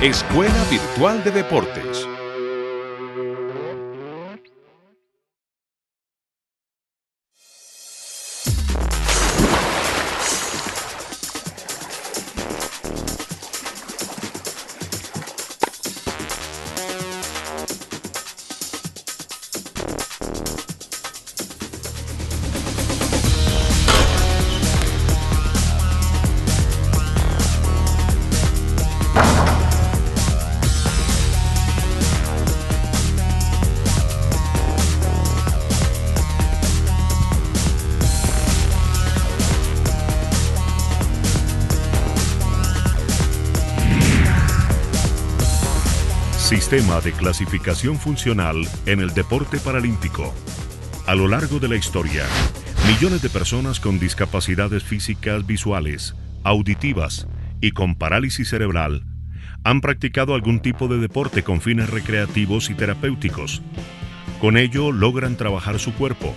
Escuela Virtual de Deportes. Sistema de clasificación funcional en el deporte paralímpico. A lo largo de la historia, millones de personas con discapacidades físicas, visuales, auditivas y con parálisis cerebral han practicado algún tipo de deporte con fines recreativos y terapéuticos. Con ello logran trabajar su cuerpo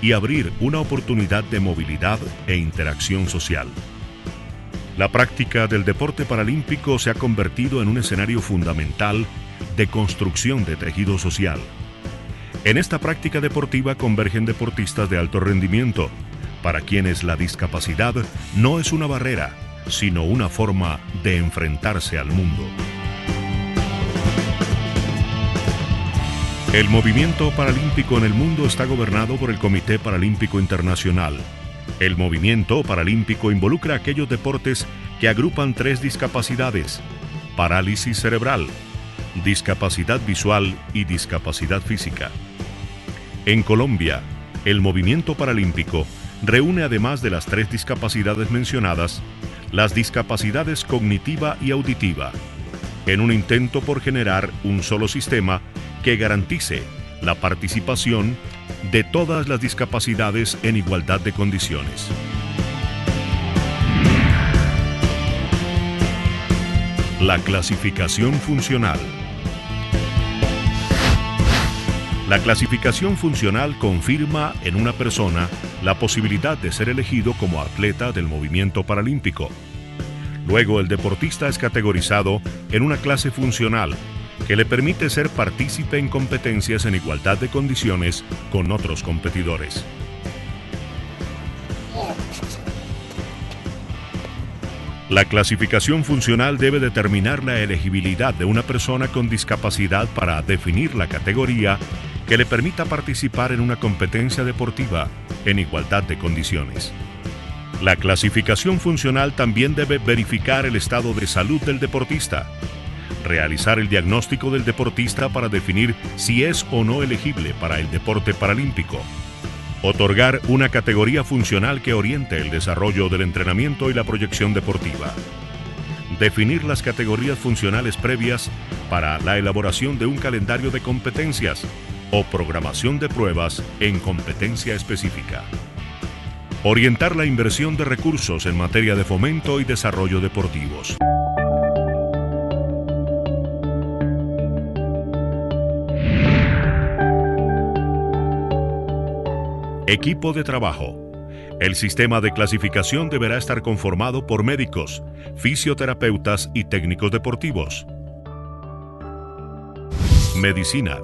y abrir una oportunidad de movilidad e interacción social. La práctica del deporte paralímpico se ha convertido en un escenario fundamental de construcción de tejido social. En esta práctica deportiva convergen deportistas de alto rendimiento, para quienes la discapacidad no es una barrera, sino una forma de enfrentarse al mundo. El movimiento paralímpico en el mundo está gobernado por el Comité Paralímpico Internacional. El movimiento paralímpico involucra aquellos deportes que agrupan tres discapacidades: parálisis cerebral, discapacidad visual y discapacidad física. En Colombia, el movimiento paralímpico reúne, además de las tres discapacidades mencionadas, las discapacidades cognitiva y auditiva, en un intento por generar un solo sistema que garantice la participación de todas las discapacidades en igualdad de condiciones. La clasificación funcional. La clasificación funcional confirma en una persona la posibilidad de ser elegido como atleta del movimiento paralímpico. Luego, el deportista es categorizado en una clase funcional que le permite ser partícipe en competencias en igualdad de condiciones con otros competidores. La clasificación funcional debe determinar la elegibilidad de una persona con discapacidad para definir la categoría que le permita participar en una competencia deportiva en igualdad de condiciones. La clasificación funcional también debe verificar el estado de salud del deportista, realizar el diagnóstico del deportista para definir si es o no elegible para el deporte paralímpico, otorgar una categoría funcional que oriente el desarrollo del entrenamiento y la proyección deportiva, definir las categorías funcionales previas para la elaboración de un calendario de competencias o programación de pruebas en competencia específica, orientar la inversión de recursos en materia de fomento y desarrollo deportivos. Equipo de trabajo. El sistema de clasificación deberá estar conformado por médicos, fisioterapeutas y técnicos deportivos. Medicina.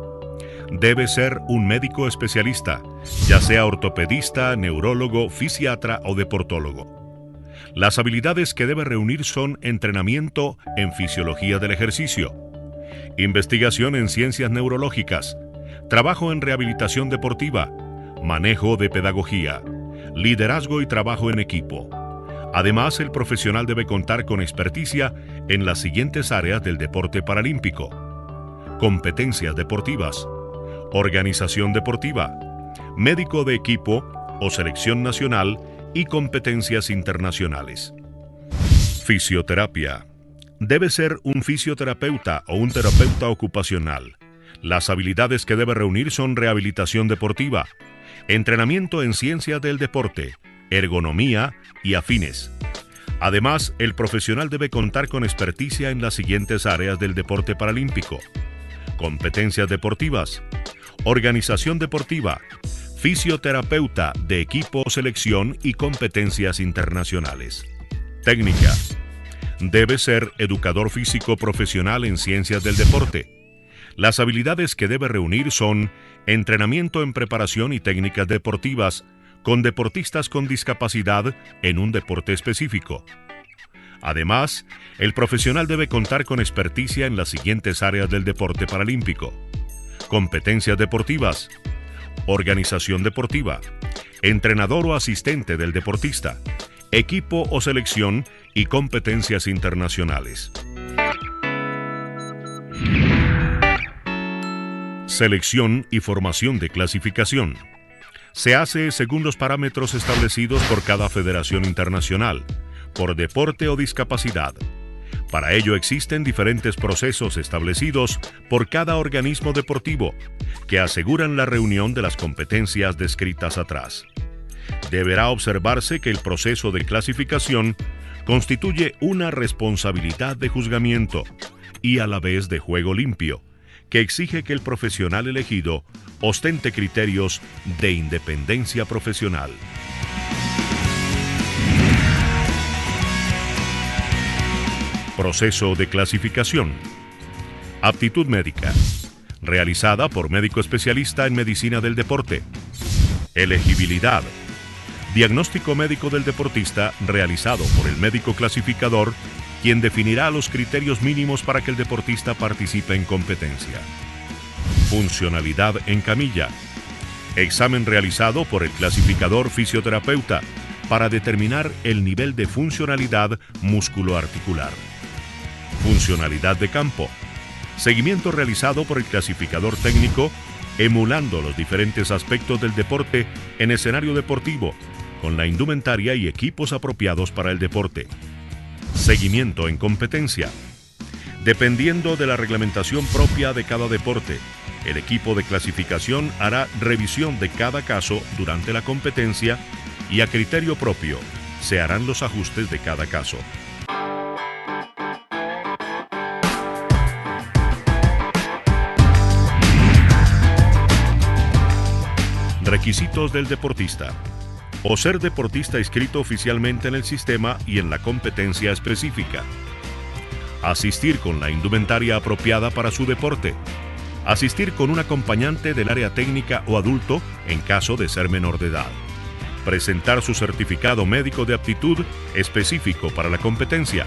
Debe ser un médico especialista, ya sea ortopedista, neurólogo, fisiatra o deportólogo. Las habilidades que debe reunir son entrenamiento en fisiología del ejercicio, investigación en ciencias neurológicas, trabajo en rehabilitación deportiva, manejo de pedagogía, liderazgo y trabajo en equipo. Además, el profesional debe contar con experticia en las siguientes áreas del deporte paralímpico: competencias deportivas, organización deportiva, médico de equipo o selección nacional y competencias internacionales. Fisioterapia. Debe ser un fisioterapeuta o un terapeuta ocupacional. Las habilidades que debe reunir son rehabilitación deportiva, entrenamiento en ciencias del deporte, ergonomía y afines. Además, el profesional debe contar con experticia en las siguientes áreas del deporte paralímpico: competencias deportivas, organización deportiva, fisioterapeuta de equipo o selección y competencias internacionales. Técnica. Debe ser educador físico profesional en ciencias del deporte. Las habilidades que debe reunir son entrenamiento en preparación y técnicas deportivas con deportistas con discapacidad en un deporte específico. Además, el profesional debe contar con experticia en las siguientes áreas del deporte paralímpico: competencias deportivas, organización deportiva, entrenador o asistente del deportista, equipo o selección y competencias internacionales. Selección y formación de clasificación. Se hace según los parámetros establecidos por cada federación internacional, por deporte o discapacidad. Para ello existen diferentes procesos establecidos por cada organismo deportivo que aseguran la reunión de las competencias descritas atrás. Deberá observarse que el proceso de clasificación constituye una responsabilidad de juzgamiento y a la vez de juego limpio, que exige que el profesional elegido ostente criterios de independencia profesional. Proceso de clasificación. Aptitud médica, realizada por médico especialista en medicina del deporte. Elegibilidad. Diagnóstico médico del deportista realizado por el médico clasificador, quien definirá los criterios mínimos para que el deportista participe en competencia. Funcionalidad en camilla. Examen realizado por el clasificador fisioterapeuta para determinar el nivel de funcionalidad musculoarticular. Funcionalidad de campo. Seguimiento realizado por el clasificador técnico, emulando los diferentes aspectos del deporte en escenario deportivo, con la indumentaria y equipos apropiados para el deporte. Seguimiento en competencia. Dependiendo de la reglamentación propia de cada deporte, el equipo de clasificación hará revisión de cada caso durante la competencia y a criterio propio se harán los ajustes de cada caso. Requisitos del deportista. O ser deportista inscrito oficialmente en el sistema y en la competencia específica. Asistir con la indumentaria apropiada para su deporte. Asistir con un acompañante del área técnica o adulto en caso de ser menor de edad. Presentar su certificado médico de aptitud específico para la competencia.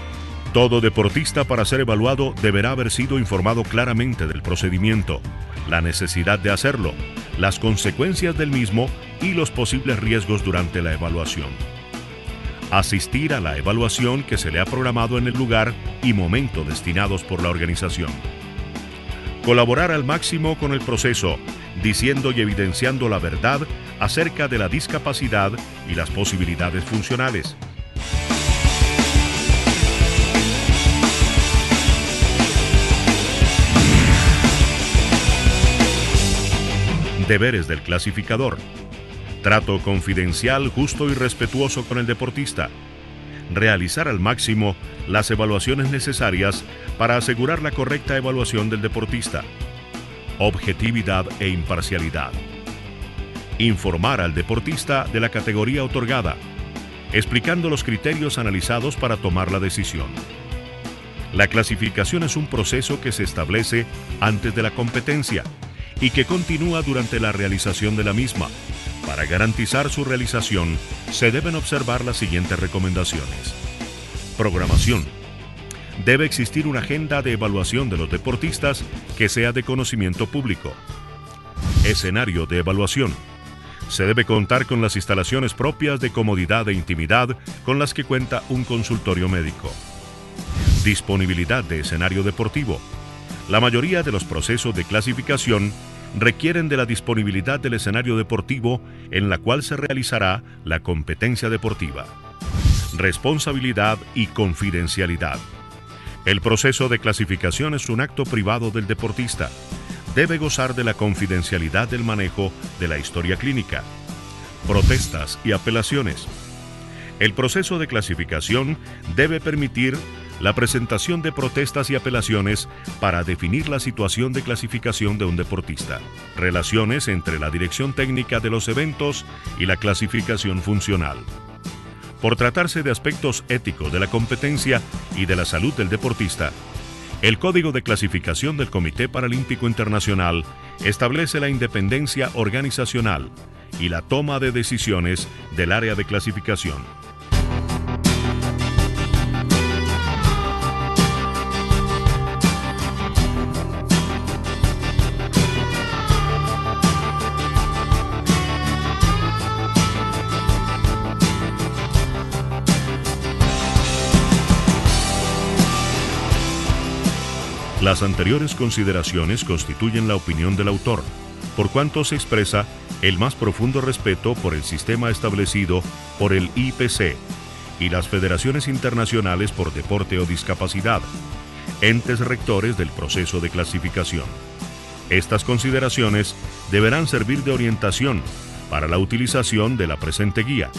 Todo deportista para ser evaluado deberá haber sido informado claramente del procedimiento, la necesidad de hacerlo, las consecuencias del mismo y los posibles riesgos durante la evaluación. Asistir a la evaluación que se le ha programado en el lugar y momento destinados por la organización. Colaborar al máximo con el proceso, diciendo y evidenciando la verdad acerca de la discapacidad y las posibilidades funcionales. Deberes del clasificador. Trato confidencial, justo y respetuoso con el deportista. Realizar al máximo las evaluaciones necesarias para asegurar la correcta evaluación del deportista. Objetividad e imparcialidad. Informar al deportista de la categoría otorgada, explicando los criterios analizados para tomar la decisión. La clasificación es un proceso que se establece antes de la competencia y que continúa durante la realización de la misma. Para garantizar su realización, se deben observar las siguientes recomendaciones. Programación. Debe existir una agenda de evaluación de los deportistas que sea de conocimiento público. Escenario de evaluación. Se debe contar con las instalaciones propias de comodidad e intimidad con las que cuenta un consultorio médico. Disponibilidad de escenario deportivo. La mayoría de los procesos de clasificación requieren de la disponibilidad del escenario deportivo en la cual se realizará la competencia deportiva. Responsabilidad y confidencialidad. El proceso de clasificación es un acto privado del deportista. Debe gozar de la confidencialidad del manejo de la historia clínica. Protestas y apelaciones. El proceso de clasificación debe permitir la presentación de protestas y apelaciones para definir la situación de clasificación de un deportista. Relaciones entre la dirección técnica de los eventos y la clasificación funcional. Por tratarse de aspectos éticos de la competencia y de la salud del deportista, el Código de Clasificación del Comité Paralímpico Internacional establece la independencia organizacional y la toma de decisiones del área de clasificación. Las anteriores consideraciones constituyen la opinión del autor, por cuanto se expresa el más profundo respeto por el sistema establecido por el IPC y las federaciones internacionales por deporte o discapacidad, entes rectores del proceso de clasificación. Estas consideraciones deberán servir de orientación para la utilización de la presente guía,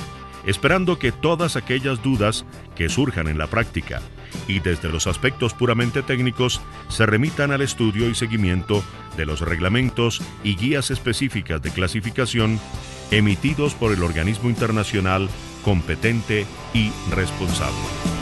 esperando que todas aquellas dudas que surjan en la práctica y desde los aspectos puramente técnicos se remitan al estudio y seguimiento de los reglamentos y guías específicas de clasificación emitidos por el organismo internacional competente y responsable.